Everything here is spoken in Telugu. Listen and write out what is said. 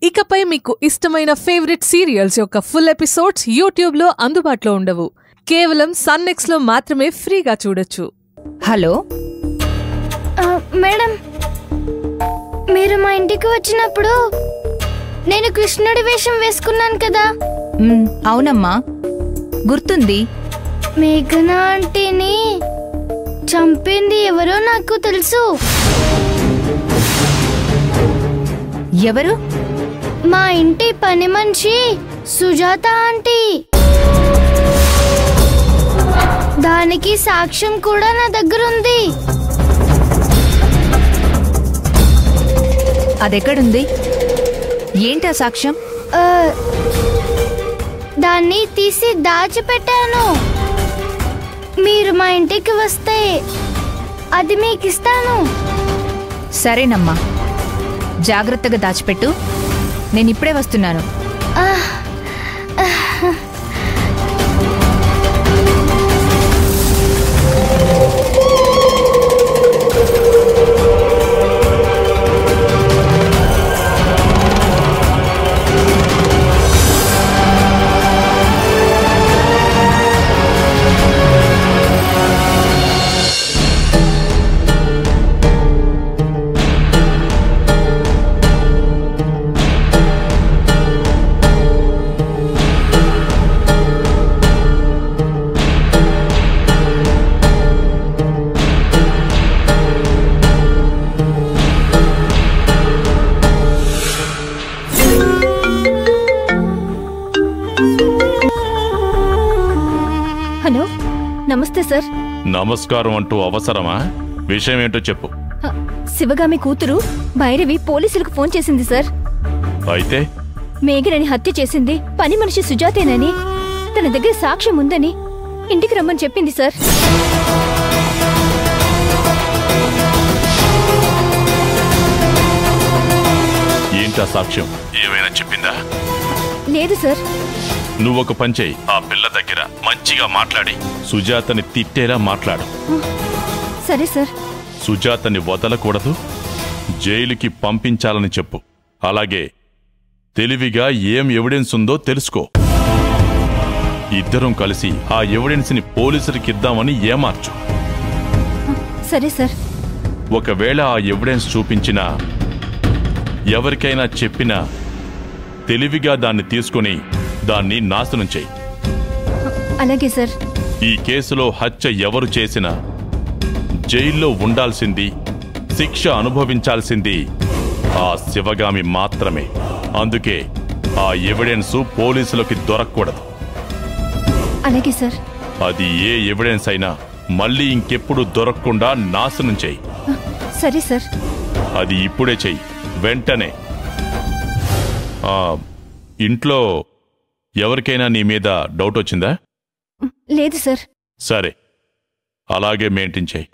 ఇకపై మీకు ఇష్టమైన ఫేవరెట్ సీరియల్స్ యొక్క ఫుల్ ఎపిసోడ్స్ యూట్యూబ్లో అందుబాటులో ఉండవు. కేవలం సన్నెక్స్లో మాత్రమే ఫ్రీగా చూడొచ్చు. హలో మేడం, మీరు మా ఇంటికి వచ్చినప్పుడు నేను కృష్ణుడి వేషం వేసుకున్నాను కదా. అవునమ్మా, గుర్తుంది. మేఘనా ఆంటీని చంపింది ఎవరో నాకు తెలుసు. ఎవరు? మా ఇంటి పని మనిషి సుజాత ఆంటీ. దానికి సాక్ష్యం కూడా నా దగ్గర ఉంది. అదెక్కడుంది? ఏంటా సాక్ష్యం? దాన్ని తీసి దాచిపెట్టాను. మీరు మా ఇంటికి వస్తే అది మీకు ఇస్తాను. సరేనమ్మా, జాగ్రత్తగా దాచిపెట్టు. నేనిప్పుడే వస్తున్నాను. హలో, నమస్తే సార్. నమస్కారం అంటూ అవసరమా? విషయం ఏంటో చెప్పు. శివగామి కూతురు భైరవి పోలీసులకు ఫోన్ చేసింది సార్. అయితే మేఘనని హత్య చేసింది పని మనిషి సుజాతేనని, తన దగ్గర సాక్ష్యం ఉందని ఇంటికి రమ్మని చెప్పింది సార్. ఏంటా సాక్ష్యం? ఏమైనా చెప్పిందా? లేదు సార్. నువ్వొక పని చెయ్యి, ఆ పిల్ల దగ్గర మంచిగా మాట్లాడి సుజాతని తిట్టేలా మాట్లాడు. సరే సార్. సుజాతని వదలకూడదు, జైలుకి పంపించాలని చెప్పు. అలాగే తెలివిగా ఏం ఎవిడెన్స్ ఉందో తెలుసుకో. ఇద్దరం కలిసి ఆ ఎవిడెన్స్ ని పోలీసులకి ఇద్దామని ఏమార్చు. సరే సార్. ఒకవేళ ఆ ఎవిడెన్స్ చూపించినా ఎవరికైనా చెప్పినా తెలివిగా దాన్ని తీసుకుని దాన్ని నాశనం చెయ్యి. అలాగే సార్. ఈ కేసులో హత్య ఎవరు చేసినా జైల్లో ఉండాల్సింది, శిక్ష అనుభవించాల్సింది ఆ శివగామి మాత్రమే. అందుకే ఆ ఎవిడెన్స్ పోలీసులకి దొరకకూడదు. అలాగే సార్. అది ఏ ఎవిడెన్స్ అయినా మళ్ళీ ఇంకెప్పుడు దొరకకుండా నాశనం చెయ్యి. సరే సార్. అది ఇప్పుడే చెయ్యి, వెంటనే. ఇంట్లో ఎవరికైనా నీ మీద డౌట్ వచ్చిందా? లేదు సార్. సరే, అలాగే మెయింటైన్ చెయ్యి.